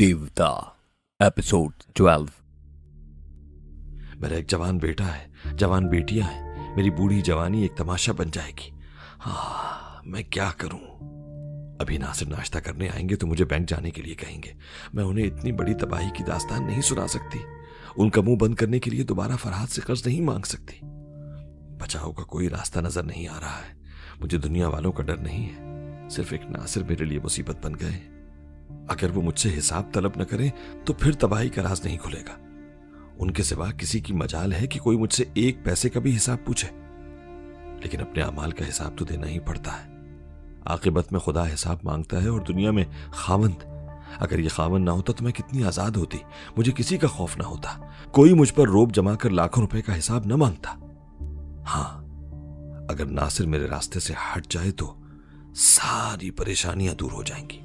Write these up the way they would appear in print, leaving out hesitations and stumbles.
देवता एपिसोड 12। मेरा एक जवान बेटा है, जवान बेटियां हैं। मेरी बूढ़ी जवानी एक तमाशा बन जाएगी। मैं क्या करूं? अभी नासिर नाश्ता करने आएंगे तो मुझे बैंक जाने के लिए कहेंगे। मैं उन्हें इतनी बड़ी तबाही की दास्तान नहीं सुना सकती। उनका मुंह बंद करने के लिए दोबारा फरहाद से कर्ज नहीं मांग सकती। बचाव का कोई रास्ता नजर नहीं आ रहा है। मुझे दुनिया वालों का डर नहीं है, सिर्फ एक नासिर मेरे लिए मुसीबत बन गए। अगर वो मुझसे हिसाब तलब न करें तो फिर तबाही का राज नहीं खुलेगा। उनके सिवा किसी की मजाल है कि कोई मुझसे एक पैसे का भी हिसाब पूछे? लेकिन अपने अमाल का हिसाब तो देना ही पड़ता है। आखिरत में खुदा हिसाब मांगता है और दुनिया में खावंद। अगर ये खावंद ना होता तो मैं कितनी आजाद होती। मुझे किसी का खौफ ना होता। कोई मुझ पर रोब जमा कर लाखों रुपए का हिसाब न मांगता। अगर नासिर मेरे रास्ते से हट जाए तो सारी परेशानियां दूर हो जाएंगी।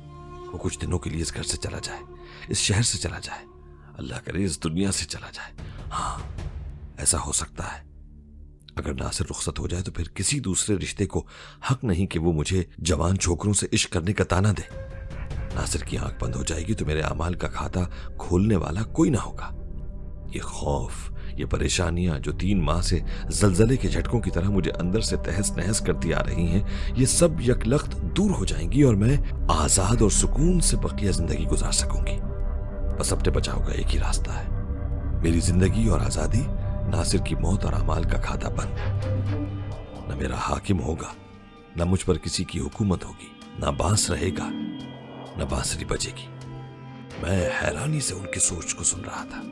वो कुछ दिनों के लिए इस घर से चला जाए, इस शहर से चला जाए, अल्लाह करे इस दुनिया से चला जाए। ऐसा हो सकता है। अगर नासिर रुखसत हो जाए तो फिर किसी दूसरे रिश्ते को हक नहीं कि वो मुझे जवान छोकरों से इश्क करने का ताना दे। नासिर की आंख बंद हो जाएगी तो मेरे अमाल का खाता खोलने वाला कोई ना होगा। ये खौफ, ये परेशानियां जो 3 माह से जलजले के झटकों की तरह मुझे अंदर से तहस नहस करती आ रही हैं, ये सब यकलख्त दूर हो जाएंगी और मैं आजाद और सुकून से बकिया जिंदगी गुजार सकूंगी। बस अपने बचाव का एक ही रास्ता है, मेरी जिंदगी और आजादी, नासिर की मौत और अमाल का खाता बंद। न मेरा हाकिम होगा, न मुझ पर किसी की हुकूमत होगी, न बांस रहेगा, न बांसुरी बजेगी। मैं हैरानी से उनकी सोच को सुन रहा था।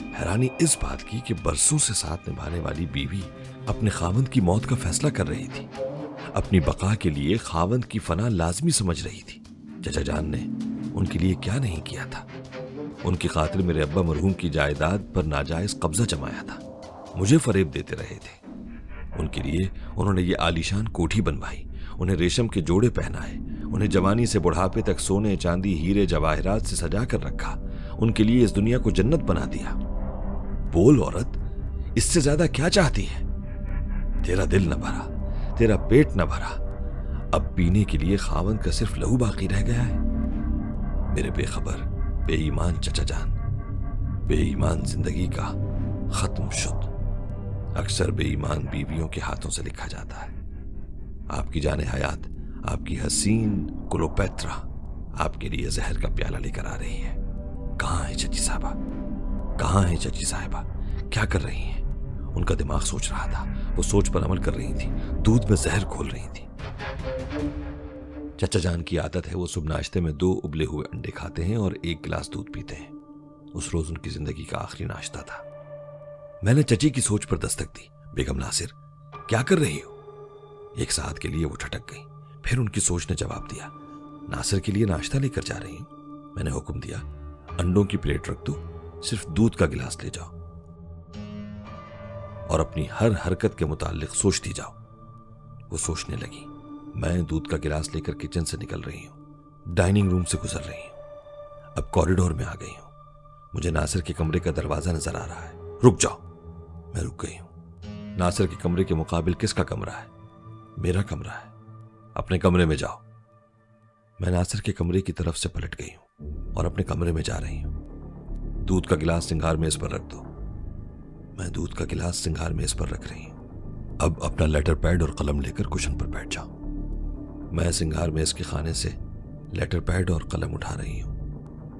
हैरानी इस बात की कि बरसों से साथ निभाने वाली बीवी अपने खावंद की मौत का फैसला कर रही थी। अपनी बका के लिए खावंद की फना लाजमी समझ रही थी। चचा जान ने उनके लिए क्या नहीं किया था। उनकी खातिर मेरे अब्बा मरहूम की जायदाद पर नाजायज कब्जा जमाया था। मुझे फरेब देते रहे थे। उनके लिए उन्होंने ये आलीशान कोठी बनवाई, उन्हें रेशम के जोड़े पहनाए, उन्हें जवानी से बुढ़ापे तक सोने चांदी हीरे जवाहरात से सजा कर रखा। उनके लिए इस दुनिया को जन्नत बना दिया। बोल औरत, इससे ज्यादा क्या चाहती है? तेरा दिल न भरा, तेरा पेट न भरा, अब पीने के लिए खावंद का सिर्फ लहू बाकी रह गया है। मेरे बेखबर बेईमान चचा जान, बेईमान जिंदगी का खत्म शुद्ध अक्सर बेईमान बीवियों के हाथों से लिखा जाता है। आपकी जाने हयात, आपकी हसीन क्लोपेत्रा आपके लिए जहर का प्याला लेकर आ रही है। कहां है चची साहबा? कहां है चची साहिबा? क्या कर रही हैं? उनका दिमाग सोच रहा था। वो सोच पर अमल कर रही थी, दूध में जहर घोल रही थी। चचा जान की आदत है, वो सुबह नाश्ते में 2 उबले हुए अंडे खाते हैं और 1 गिलास दूध पीते हैं। उस रोज उनकी जिंदगी का आखिरी नाश्ता था। मैंने चची की सोच पर दस्तक दी। बेगम नासिर, क्या कर रही हो? एक साथ के लिए वो ठटक गई। फिर उनकी सोच ने जवाब दिया, नासिर के लिए नाश्ता लेकर जा रही हूं। मैंने हुक्म दिया, अंडों की प्लेट रख दो, सिर्फ दूध का गिलास ले जाओ और अपनी हर हरकत के मुतालिक सोचती जाओ। वो सोचने लगी। मैं दूध का गिलास लेकर किचन से निकल रही हूं, डाइनिंग रूम से गुजर रही हूं, अब कॉरिडोर में आ गई हूं। मुझे नासिर के कमरे का दरवाजा नजर आ रहा है। रुक जाओ। मैं रुक गई हूं। नासिर के कमरे के मुकाबिल किसका कमरा है? मेरा कमरा है। अपने कमरे में जाओ। मैं नासिर के कमरे की तरफ से पलट गई हूं और अपने कमरे में जा रही हूं। दूध का गिलास सिंगार मेज पर रख दो। मैं दूध का गिलास सिंगार मेज पर रख रही हूं। अब अपना लेटर पैड और कलम लेकर कुशन पर बैठ जाओ। मैं सिंगार मेज के खाने से लेटर पैड और कलम उठा रही हूं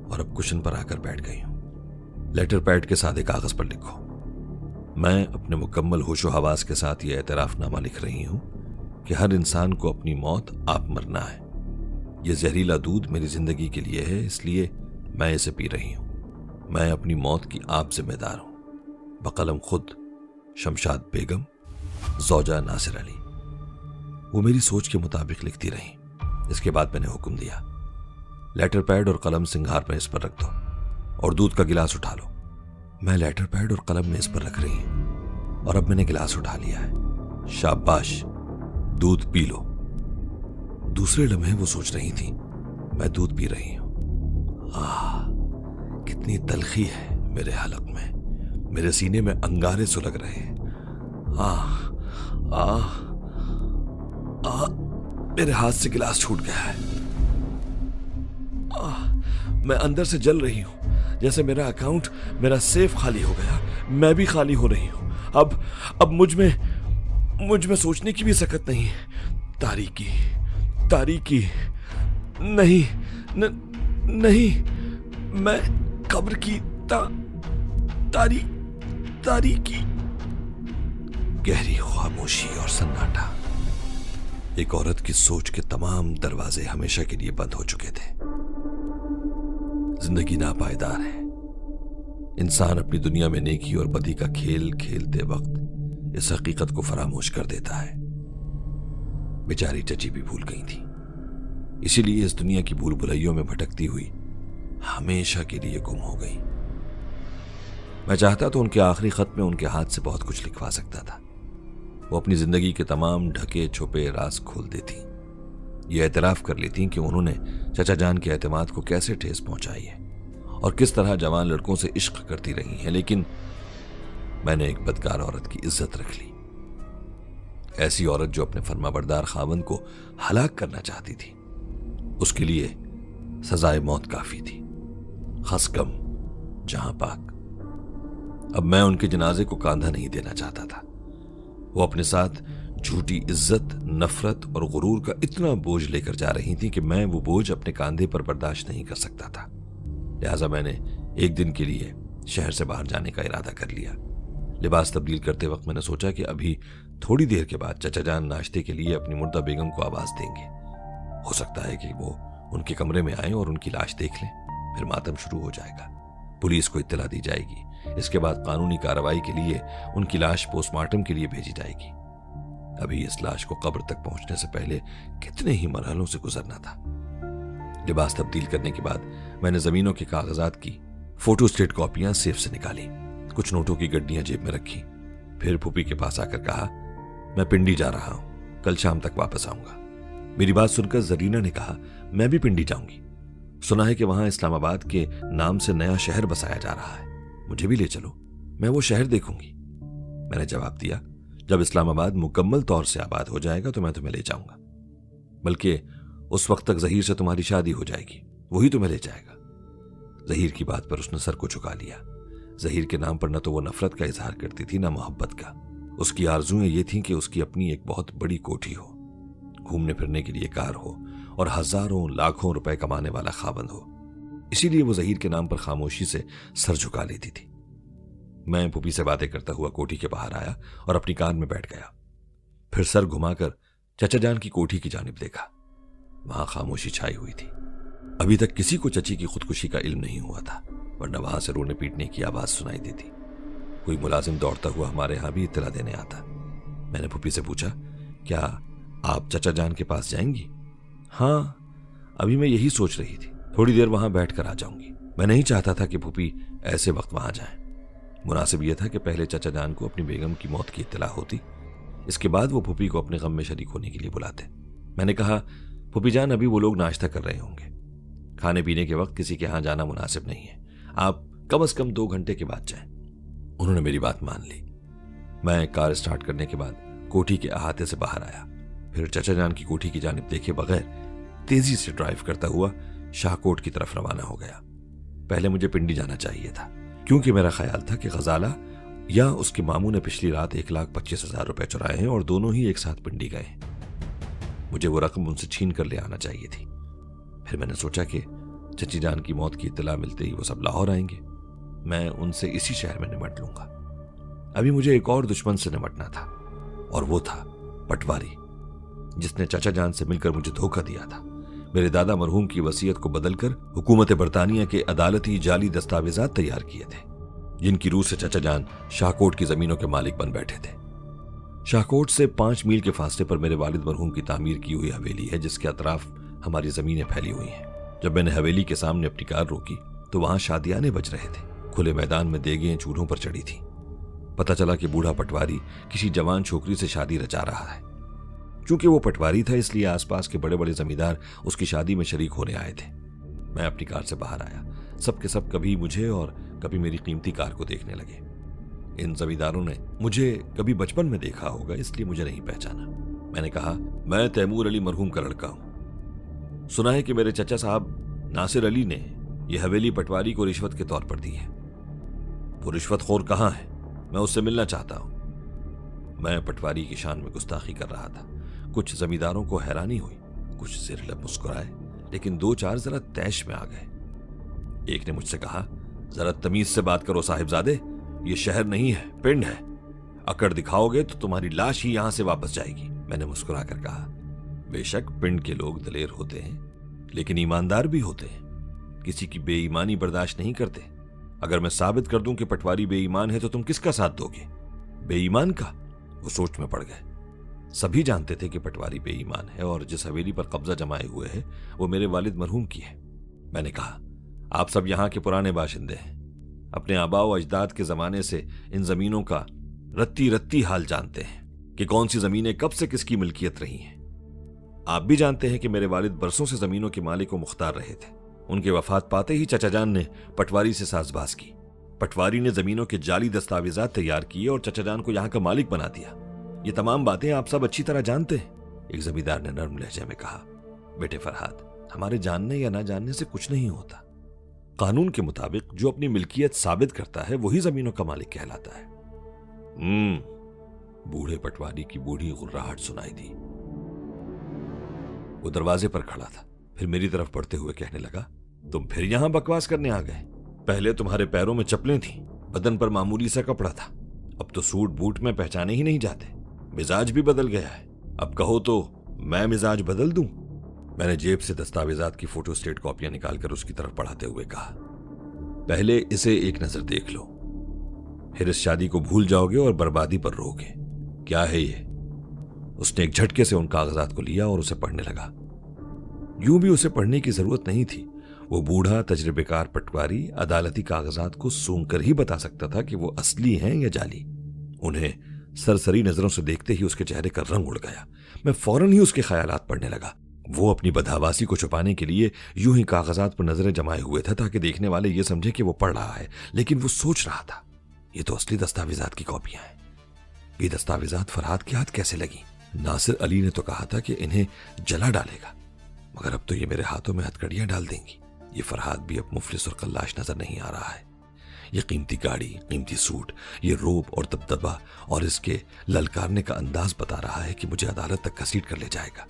और अब कुशन पर आकर बैठ गई हूं। लेटर पैड के साथ एक कागज पर लिखो। मैं अपने मुकम्मल होशो हवास के साथ यह एतराफनामा लिख रही हूं कि हर इंसान को अपनी मौत आप मरना है। यह जहरीला दूध मेरी जिंदगी के लिए है, इसलिए मैं इसे पी रही हूं। मैं अपनी मौत की आप जिम्मेदार हूं। बकलम खुद शमशाद बेगम, ज़ौजा नासिर अली। वो मेरी सोच के मुताबिक लिखती रही। इसके बाद मैंने हुक्म दिया, लेटर पैड और कलम सिंगार मेज पर रख दो और दूध का गिलास उठा लो। मैं लेटर पैड और कलम मेज पर रख रही हूं और अब मैंने गिलास उठा लिया है। शाबाश, दूध पी लो। दूसरे लम्हे वो सोच रही थी, मैं दूध पी रही हूं। कितनी तलखी है मेरे हलक में, मेरे सीने में अंगारे सुलग रहे हैं। मेरे हाथ से गिलास छूट गया है। मैं अंदर से जल रही हूं, जैसे मेरा अकाउंट, मेरा सेफ खाली हो गया, मैं भी खाली हो रही हूं। अब मुझ में सोचने की भी सकत नहीं है। तारीकी नहीं, नहीं, मैं कब्र की तारीकी। गहरी खामोशी और सन्नाटा। एक औरत की सोच के तमाम दरवाजे हमेशा के लिए बंद हो चुके थे। जिंदगी नापायदार है। इंसान अपनी दुनिया में नेकी और बदी का खेल खेलते वक्त इस हकीकत को फरामोश कर देता है। बेचारी चची भी भूल गई थी, इसीलिए इस दुनिया की भूल भुलैयों में भटकती हुई हमेशा के लिए गुम हो गई। मैं चाहता तो उनके आखिरी खत में उनके हाथ से बहुत कुछ लिखवा सकता था। वो अपनी जिंदगी के तमाम ढके छुपे राज खोल देती, ये एतराफ कर लेती कि उन्होंने चचा जान के एतमाद को कैसे ठेस पहुंचाई है और किस तरह जवान लड़कों से इश्क करती रही हैं। लेकिन मैंने एक बदकार औरत की इज्जत रख ली। ऐसी औरत जो अपने फर्माबरदार खावंद को हलाक करना चाहती थी, उसके लिए सजाए मौत काफी थी। खस कम जहां पाक। अब मैं उनके जनाजे को कांधा नहीं देना चाहता था। वो अपने साथ झूठी इज्जत, नफरत और गुरूर का इतना बोझ लेकर जा रही थी कि मैं वो बोझ अपने कांधे पर बर्दाश्त नहीं कर सकता था। लिहाजा मैंने एक दिन के लिए शहर से बाहर जाने का इरादा कर लिया। लिबास तब्दील करते वक्त मैंने सोचा कि अभी थोड़ी देर के बाद चचा जान नाश्ते के लिए अपनी मुर्दा बेगम को आवाज देंगे। हो सकता है कि वो उनके कमरे में आए और उनकी लाश देख लें, फिर मातम शुरू हो जाएगा। पुलिस को इत्तला दी जाएगी। इसके बाद कानूनी कार्रवाई के लिए उनकी लाश पोस्टमार्टम के लिए भेजी जाएगी। अभी इस लाश को कब्र तक पहुंचने से पहले कितने ही मरहलों से गुजरना था। लिबास तब्दील करने के बाद मैंने जमीनों के कागजात की फोटोस्टेट कॉपियां सेफ से निकाली, कुछ नोटों की गड्डियां जेब में रखी। फिर फूफी के पास आकर कहा, मैं पिंडी जा रहा हूं, कल शाम तक वापस आऊंगा। मेरी बात सुनकर जरीना ने कहा, मैं भी पिंडी जाऊंगी। सुना है कि वहां इस्लामाबाद के नाम से नया शहर बसाया जा रहा है, मुझे भी ले चलो, मैं वो शहर देखूंगी। मैंने जवाब दिया, जब इस्लामाबाद मुकम्मल तौर से आबाद हो जाएगा तो मैं तुम्हें ले जाऊंगा। बल्कि उस वक्त तक जहीर से तुम्हारी शादी हो जाएगी, वही तुम्हें ले जाएगा। जहीर की बात पर उसने सर को झुका लिया। जहीर के नाम पर न तो वो नफरत का इजहार करती थी, न मोहब्बत का। उसकी आरजुएं ये थीं कि उसकी अपनी एक बहुत बड़ी कोठी हो, घूमने फिरने के लिए कार हो और हजारों लाखों रुपए कमाने वाला खावंद हो। इसीलिए वो जहीर के नाम पर खामोशी से सर झुका लेती थी। मैं पुपी से बातें करता हुआ कोठी के बाहर आया और अपनी कार में बैठ गया। फिर सर घुमाकर चचा जान की कोठी की जानिब देखा। वहां खामोशी छाई हुई थी। अभी तक किसी को चची की खुदकुशी का इल्म नहीं हुआ था, वरना वहां से रोने पीटने की आवाज सुनाई देती। कोई मुलाजिम दौड़ता हुआ हमारे यहां भी इत्तला देने आता। मैंने पुपी से पूछा, क्या आप चचा जान के पास जाएंगी? हाँ, अभी मैं यही सोच रही थी, थोड़ी देर वहां बैठकर आ जाऊंगी। मैं नहीं चाहता था कि पुपी ऐसे वक्त वहां जाए। मुनासिब यह था कि पहले चचा जान को अपनी बेगम की मौत की इत्तला होती, इसके बाद वो पुपी को अपने गम में शरीक होने के लिए बुलाते। मैंने कहा, पुपी जान, अभी वो लोग नाश्ता कर रहे होंगे, खाने पीने के वक्त किसी के यहां जाना मुनासिब नहीं है, आप कम से कम 2 घंटे के बाद जाएं। उन्होंने मेरी बात मान ली। मैं कार स्टार्ट करने के बाद कोठी के अहाते से बाहर आया, फिर चचा जान की कोठी की जानिब देखे बगैर तेजी से ड्राइव करता हुआ शाहकोट की तरफ रवाना हो गया। पहले मुझे पिंडी जाना चाहिए था, क्योंकि मेरा ख्याल था कि गजाला या उसके मामू ने पिछली रात 1,25,000 रुपए चुराए हैं और दोनों ही एक साथ पिंडी गए। मुझे वो रकम उनसे छीन कर ले आना चाहिए थी। फिर मैंने सोचा कि चची जान की मौत की इत्तला मिलते ही वो सब लाहौर आएंगे, मैं उनसे इसी शहर में निमट लूंगा। अभी मुझे एक और दुश्मन से निमटना था, और वो था पटवारी, जिसने चचा जान से मिलकर मुझे धोखा दिया था। मेरे दादा मरहूम की वसीयत को बदलकर हुकूमत बरतानिया के अदालती जाली दस्तावेजात तैयार किए थे, जिनकी रूह से चचा जान शाहकोट की जमीनों के मालिक बन बैठे थे। शाहकोट से 5 मील के फासले पर मेरे वालिद मरहूम की तामीर की हुई हवेली है, जिसके अतराफ हमारी जमीनें फैली हुई हैं। जब मैंने हवेली के सामने अपनी कार रोकी तो वहां शादियाने बज रहे थे। खुले मैदान में देगें चूल्हों पर चढ़ी थी। पता चला कि बूढ़ा पटवारी किसी जवान छोकरी से शादी रचा रहा है। चूंकि वो पटवारी था, इसलिए आसपास के बड़े बड़े जमींदार उसकी शादी में शरीक होने आए थे। मैं अपनी कार से बाहर आया। सब के सब कभी मुझे और कभी मेरी कीमती कार को देखने लगे। इन जमींदारों ने मुझे कभी बचपन में देखा होगा, इसलिए मुझे नहीं पहचाना। मैंने कहा, मैं तैमूर अली मरहूम का लड़का हूं। सुना है कि मेरे चचा साहब नासिर अली ने यह हवेली पटवारी को रिश्वत के तौर पर दी है। वो रिश्वतखोर कहाँ है? मैं उससे मिलना चाहता हूं। मैं पटवारी की शान में गुस्ताखी कर रहा था। कुछ जमींदारों को हैरानी हुई, कुछ ज़ेर लब मुस्कुराए, लेकिन 2-4 जरा तैश में आ गए। एक ने मुझसे कहा, जरा तमीज से बात करो साहिबजादे, ये शहर नहीं है, पिंड है। अकड़ दिखाओगे तो तुम्हारी लाश ही यहां से वापस जाएगी। मैंने मुस्कुरा कर कहा, बेशक पिंड के लोग दलेर होते हैं, लेकिन ईमानदार भी होते हैं। किसी की बेईमानी बर्दाश्त नहीं करते। अगर मैं साबित कर दूं कि पटवारी बेईमान है तो तुम किसका साथ दोगे? बेईमान का? वो सोच में पड़ गए। सभी जानते थे कि पटवारी बेईमान है और जिस हवेली पर कब्जा जमाए हुए है वो मेरे वालिद मरहूम की है। मैंने कहा, आप सब यहाँ के पुराने बाशिंदे हैं। अपने आबाओ अजदाद के जमाने से इन जमीनों का रत्ती रत्ती हाल जानते हैं कि कौन सी जमीनें कब से किसकी मिल्कियत रही हैं। आप भी जानते हैं कि मेरे वालिद बरसों से जमीनों के मालिक को मुख्तार रहे थे। उनके वफात पाते ही चचा जान ने पटवारी से साजबाज की। पटवारी ने जमीनों के जाली दस्तावेजात तैयार किए और चचा जान को यहाँ का मालिक बना दिया। ये तमाम बातें आप सब अच्छी तरह जानते हैं। एक जमींदार ने नर्म लहजे में कहा, बेटे फरहाद, हमारे जानने या ना जानने से कुछ नहीं होता। कानून के मुताबिक जो अपनी मिल्कियत साबित करता है वही जमीनों का मालिक कहलाता है। बूढ़े पटवारी की बूढ़ी गुर्राहट सुनाई दी। वो दरवाजे पर खड़ा था, फिर मेरी तरफ बढ़ते हुए कहने लगा, तुम फिर यहां बकवास करने आ गए? पहले तुम्हारे पैरों में चप्पलें थीं, बदन पर मामूली सा कपड़ा था, अब तो सूट बूट में पहचाने ही नहीं जाते। मिजाज भी बदल गया है। अब कहो तो मैं मिजाज बदल दूं? मैंने जेब से दस्तावेजात की फोटोस्टेट कॉपियां निकालकर उसकी तरफ बढ़ाते हुए कहा, पहले इसे एक नजर देख लो, फिर इस शादी को भूल जाओगे और बर्बादी पर रोगे। क्या है ये? उसने एक झटके से उन कागजात को लिया और उसे पढ़ने लगा। यूं भी उसे पढ़ने की जरूरत नहीं थी। वो बूढ़ा तजर्बेकार पटवारी अदालती कागजात को सूंघकर ही बता सकता था कि वो असली हैं या जाली। उन्हें सरसरी नजरों से देखते ही उसके चेहरे का रंग उड़ गया। मैं फौरन ही उसके ख्यालात पढ़ने लगा। वो अपनी बदहवासी को छुपाने के लिए यूं ही कागजात पर नजरें जमाए हुए था ताकि देखने वाले ये समझे कि वो पढ़ रहा है, लेकिन वो सोच रहा था, ये तो असली दस्तावेजात की कॉपियां हैं। ये दस्तावेजात फरहाद के हाथ कैसे लगी? नासिर अली ने तो कहा था कि इन्हें जला डालेगा, मगर अब तो ये मेरे हाथों में हथकड़ियां डाल देंगी। ये फरहाद भी अब मुफलिस और कल्लाश नजर नहीं आ रहा है। ये कीमती गाड़ी, कीमती सूट, ये रोब और दबदबा और इसके ललकारने का अंदाज बता रहा है कि मुझे अदालत तक घसीट कर ले जाएगा।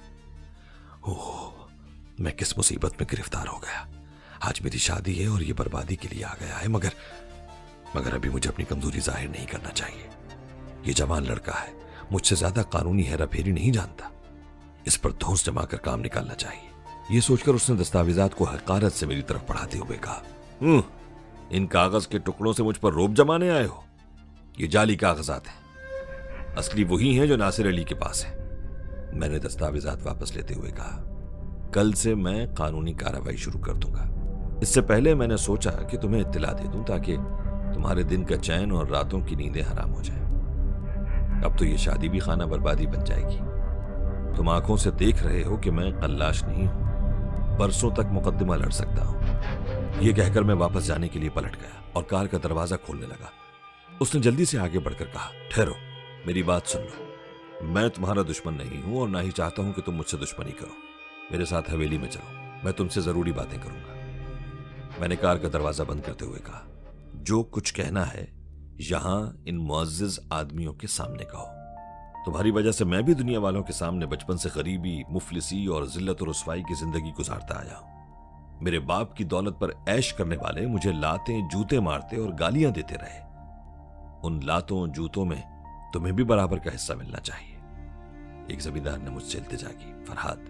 ओह, मैं किस मुसीबत में गिरफ्तार हो गया। आज मेरी शादी है और ये बर्बादी के लिए आ गया है, मगर अभी मुझे अपनी कमजोरी जाहिर नहीं करना चाहिए। ये जवान लड़का है, मुझसे ज्यादा कानूनी हेराफेरी नहीं जानता। इस पर धौंस जमाकर काम निकालना चाहिए। ये सोचकर उसने दस्तावेजात को हकारत से मेरी तरफ बढ़ाते हुए कहा, इन कागज के टुकड़ों से मुझ पर रोब जमाने आए हो? ये जाली कागजात हैं, असली वही हैं जो नासिर अली के पास है। मैंने दस्तावेजात वापस लेते हुए कहा, कल से मैं कानूनी कार्रवाई शुरू कर दूंगा। इससे पहले मैंने सोचा कि तुम्हें इत्तला दे दूं ताकि तुम्हारे दिन का चैन और रातों की नींदें हराम हो जाए। अब तो ये शादी भी खाना बर्बादी बन जाएगी। तुम आंखों से देख रहे हो कि मैं कल्लाश नहीं हूं, बरसों तक मुकदमा लड़ सकता हूं। यह कहकर मैं वापस जाने के लिए पलट गया और कार का दरवाजा खोलने लगा। उसने जल्दी से आगे बढ़कर कहा, ठहरो, मेरी बात सुन लो। मैं तुम्हारा दुश्मन नहीं हूं और ना ही चाहता हूं कि तुम मुझसे दुश्मनी करो। मेरे साथ हवेली में चलो, मैं तुमसे जरूरी बातें करूंगा। मैंने कार का दरवाजा बंद करते हुए कहा, जो कुछ कहना है यहां इन मुअज्जिज आदमियों के सामने कहो। तुम्हारी वजह से मैं भी दुनिया वालों के सामने बचपन से गरीबी, मुफलिसी और जिल्लत और रुसवाई की जिंदगी गुजारता आया हूं। मेरे बाप की दौलत पर ऐश करने वाले मुझे लातें जूते मारते और गालियां देते रहे। उन लातों जूतों में तुम्हें भी बराबर का हिस्सा मिलना चाहिए। एक जमींदार ने मुझसे इल्तिजा की, फरहाद,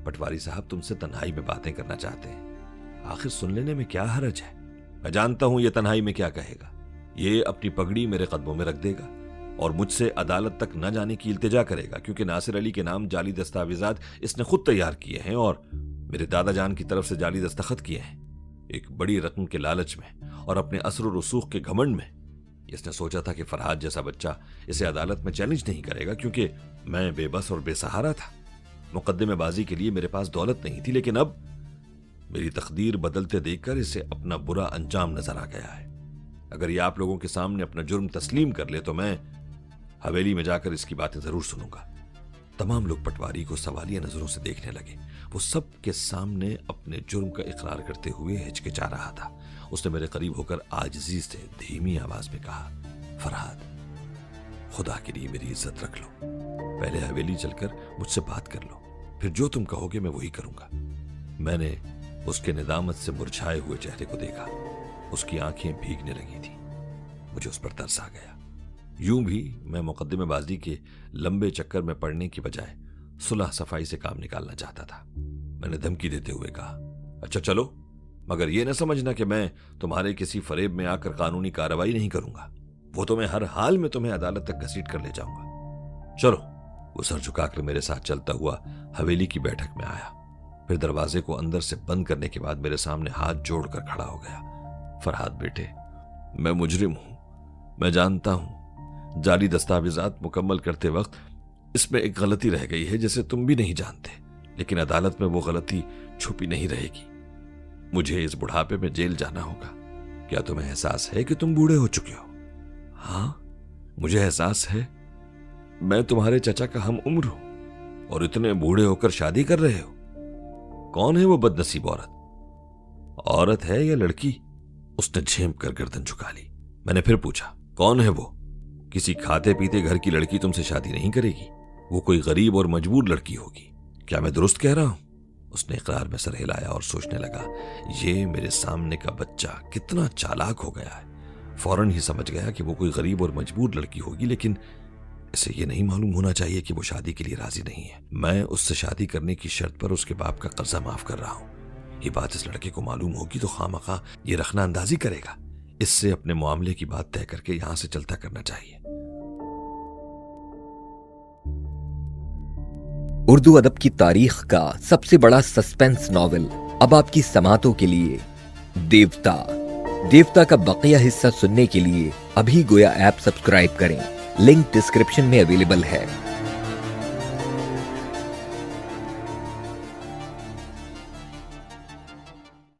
पटवारी साहब तुमसे तन्हाई में बातें करना चाहते हैं, आखिर सुन लेने में क्या हरज है? मैं जानता हूं ये तन्हाई में क्या कहेगा। ये अपनी पगड़ी मेरे कदमों में रख देगा और मुझसे अदालत तक न जाने की इल्तिजा करेगा, क्योंकि नासिर अली के नाम जाली दस्तावेजात इसने खुद तैयार किए हैं और मेरे दादा जान की तरफ से जाली दस्तखत किए हैं। एक बड़ी रकम के लालच में और अपने असर और रसूख के घमंड में इसने सोचा था कि फरहाद जैसा बच्चा इसे अदालत में चैलेंज नहीं करेगा, क्योंकि मैं बेबस और बेसहारा था। मुकद्दमेबाजी के लिए मेरे पास दौलत नहीं थी, लेकिन अब मेरी तकदीर बदलते देखकर इसे अपना बुरा अंजाम नजर आ गया है। अगर ये आप लोगों के सामने अपना जुर्म तस्लीम कर ले तो मैं हवेली में जाकर इसकी बातें जरूर सुनूंगा। तमाम लोग पटवारी को सवालिया नजरों से देखने लगे। वो सब के सामने अपने जुर्म का इकरार करते हुए हिचकिचा रहा था। उसने मेरे करीब होकर आजिज़ी से धीमी आवाज में कहा, फरहाद, खुदा के लिए मेरी इज्जत रख लो। पहले हवेली चलकर मुझसे बात कर लो, फिर जो तुम कहोगे मैं वही करूंगा। मैंने उसके निदामत से मुरझाए हुए चेहरे को देखा। उसकी आंखें भीगने लगी थी। मुझे उस पर तरस आ गया। यूं भी मैं मुकद्दमेबाजी के लंबे चक्कर में पड़ने की बजाय सुलह सफाई से काम निकालना चाहता था। मैंने धमकी देते हुए कहा, अच्छा चलो, मगर यह न समझना कि मैं तुम्हारे किसी फरेब में आकर कानूनी कार्रवाई नहीं करूंगा। वो तो मैं हर हाल में तुम्हें अदालत तक घसीट कर ले जाऊंगा। चलो। वो सर झुकाकर मेरे साथ चलता हुआ हवेली की बैठक में आया। फिर दरवाजे को अंदर से बंद करने के बाद मेरे सामने हाथ जोड़कर खड़ा हो गया। फरहाद बेटे, मैं मुजरिम हूं, मैं जानता हूं। जाली दस्तावेजात मुकम्मल करते वक्त इसमें एक गलती रह गई है जिसे तुम भी नहीं जानते, लेकिन अदालत में वो गलती छुपी नहीं रहेगी। मुझे इस बुढ़ापे में जेल जाना होगा। क्या तुम्हें एहसास है कि तुम बूढ़े हो चुके हो? हाँ, मुझे एहसास है। मैं तुम्हारे चचा का हम उम्र हूं और इतने बूढ़े होकर शादी कर रहे हो। कौन है वो बदनसीब औरत? औरत है या लड़की? उसने झेंप कर गर्दन झुका ली। मैंने फिर पूछा, कौन है वो? किसी खाते पीते घर की लड़की तुमसे शादी नहीं करेगी। वो कोई गरीब और मजबूर लड़की होगी। क्या मैं दुरुस्त कह रहा हूं? उसने इकरार में सर हिलाया और सोचने लगा, ये मेरे सामने का बच्चा कितना चालाक हो गया है। फौरन ही समझ गया कि वो कोई गरीब और मजबूर लड़की होगी, लेकिन इसे ये नहीं मालूम होना चाहिए कि वो शादी के लिए राजी नहीं है। मैं उससे शादी करने की शर्त पर उसके बाप का कर्जा माफ कर रहा हूं। ये बात इस लड़के को मालूम होगी तो खामखा ये रखना अंदाजी करेगा। इससे अपने मामले की बात तय करके यहां से चलता करना चाहिए। उर्दू अदब की तारीख का सबसे बड़ा सस्पेंस नॉवेल अब आपकी समातों के लिए देवता। देवता का बकिया हिस्सा सुनने के लिए अभी गोया ऐप सब्सक्राइब करें। लिंक डिस्क्रिप्शन में अवेलेबल है।